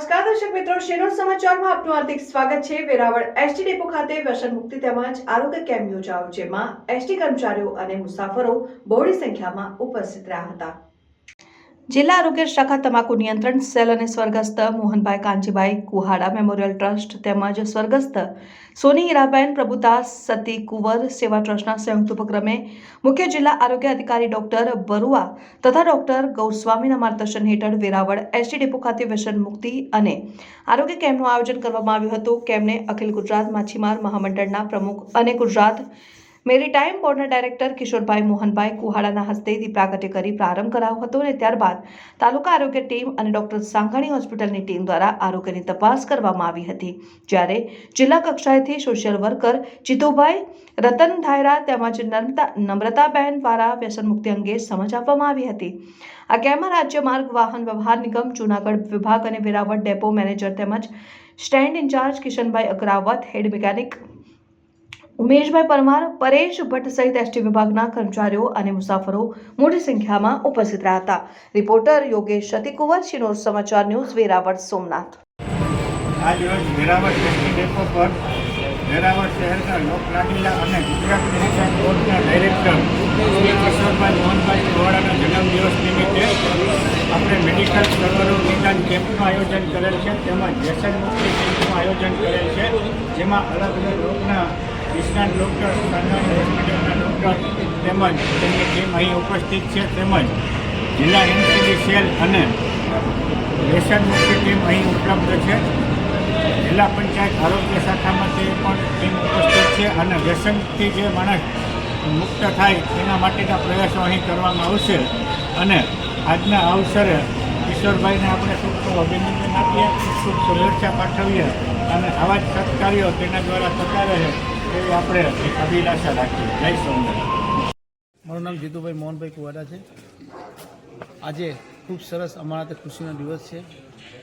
નમસ્કાર દર્શક મિત્રો, શેનો સમાચારમાં આપનું હાર્દિક સ્વાગત છે। વેરાવળ એસટી ડેપો ખાતે વ્યસન મુક્તિ તેમજ આરોગ્ય કેમ્પ યોજાયો, જેમાં એસટી કર્મચારીઓ અને મુસાફરો બહોળી સંખ્યામાં ઉપસ્થિત રહ્યા હતા। જિલ્લા આરોગ્ય શાખા તમાકુ નિયંત્રણ સેલ અને સ્વર્ગસ્થ મોહનભાઈ કાંજીભાઈ કુહાડા મેમોરિયલ ટ્રસ્ટ તેમજ સ્વર્ગસ્થ સોની હીરાબેન પ્રભુદાસ સતી કુંવર સેવા ટ્રસ્ટના સંયુક્ત ઉપક્રમે મુખ્ય જિલ્લા આરોગ્ય અધિકારી ડોક્ટર બરુઆ તથા ડોક્ટર ગૌસ્વામીના માર્ગદર્શન હેઠળ વેરાવળ એસટી ડેપો ખાતે વ્યસન મુક્તિ અને આરોગ્ય કેમ્પનું આયોજન કરવામાં આવ્યું હતું। કેમ્પને અખિલ ગુજરાત માછીમાર મહામંડળના પ્રમુખ અને ગુજરાત મેરીટાઈમ બોર્ડના ડાયરેક્ટર કિશોરભાઈ મોહનભાઈ કુહાડાના હસ્તે દીપ પ્રાગટ્ય કરી પ્રારંભ કરાયો હતો અને ત્યારબાદ તાલુકા આરોગ્ય ટીમ અને ડોક્ટર સાંઘાણી હોસ્પિટલની ટીમ દ્વારા આરોગ્યની તપાસ કરવામાં આવી હતી, જ્યારે જિલ્લા કક્ષાએથી સોશિયલ વર્કર જીતુભાઈ રતન ધાયરા તેમજ નમ્રતાબેન દ્વારા વ્યસન મુક્તિ અંગે સમજ આપવામાં આવી હતી। આ કેમ્પમાં રાજ્ય માર્ગ વાહન વ્યવહાર નિગમ જૂનાગઢ વિભાગ અને વેરાવળ ડેપો મેનેજર તેમજ સ્ટેન્ડ ઇન્ચાર્જ કિશનભાઈ અગ્રાવત, હેડ મિકેનિક ઉમેશભાઈ પરમાર, પરેશ ભટ્ટ સહિત એસટી વિભાગના કર્મચારીઓ અને મુસાફરો મોટી સંખ્યામાં ઉપસ્થિત રહ્યા હતા। રિપોર્ટર યોગેશ સતીકુંવર, શિનોર સમાચાર ન્યૂઝ, વેરાવળ, સોમનાથ। આજ રોજ વેરાવળ એસટી ડેપો પર વેરાવળ શહેરના લોકલાડીલા અને ગુજરાત મેરીટાઈમ બોર્ડના ડાયરેક્ટર શ્રી કિશોરભાઈ મોહનભાઈ કુહાડાના જન્મદિવસ નિમિત્તે આપણે મેડિકલ સર્વરો નિદાન કેમ્પનું આયોજન કરેલ છે, તેમજ વ્યસન મુક્તિ કેમ્પનું આયોજન કરેલ છે, જેમાં અલગ અલગ રોગના નિષ્ણાત ડૉક્ટર, સાંઘાણી હોસ્પિટલના ડૉક્ટર તેમજ તેમની ટીમ અહીં ઉપસ્થિત છે, તેમજ જિલ્લા એમસીડી સેલ અને વ્યસન મુક્તિ ટીમ અહીં ઉપલબ્ધ છે। જિલ્લા પંચાયત આરોગ્ય શાખામાંથી પણ ટીમ ઉપસ્થિત છે અને વ્યસનથી જે માણસ મુક્ત થાય એના માટેના પ્રયાસો અહીં કરવામાં આવશે। અને આજના અવસરે કિશોરભાઈને આપણે ખૂબ ખૂબ અભિનંદન આપીએ, ખૂબ શુભેચ્છા પાઠવીએ અને આવા જ સત્કાર્યો તેના દ્વારા થતા રહે એવી આપણે અભિલાષા રાખીએ। જય સોમનાથ। મારું નામ જીતુભાઈ મોહનભાઈ કુવાડા છે। આજે ખૂબ સરસ અમારા ખુશીનો દિવસ છે,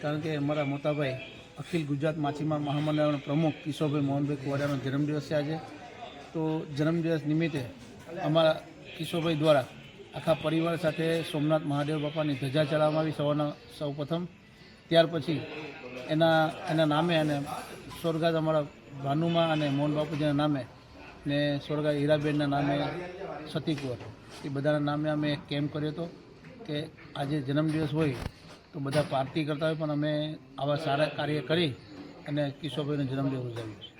કારણ કે અમારા મોટાભાઈ અખિલ ગુજરાત માછીમાર મહામંડળના પ્રમુખ કિશોરભાઈ મોહનભાઈ કુવાડાનો જન્મદિવસ છે આજે। તો જન્મદિવસ નિમિત્તે અમારા કિશોરભાઈ દ્વારા આખા પરિવાર સાથે સોમનાથ મહાદેવ બાપાની ધજા ચડાવવામાં આવી સવારના સૌ પ્રથમ। ત્યાર પછી એના નામે અને સ્વર્ગાત અમારા ભાનુમા અને મોહન બાપુજીના નામે ને સ્વર્ગાત હીરાબેનના નામે સતી કુંવર, એ બધાના નામે અમે એક કેમ્પ કર્યો હતો કે આજે જન્મદિવસ હોય તો બધા પાર્ટી કરતા હોય, પણ અમે આવા સારા કાર્ય કરી અને કિશોરભાઈનો જન્મદિવસ ઉજવ્યો।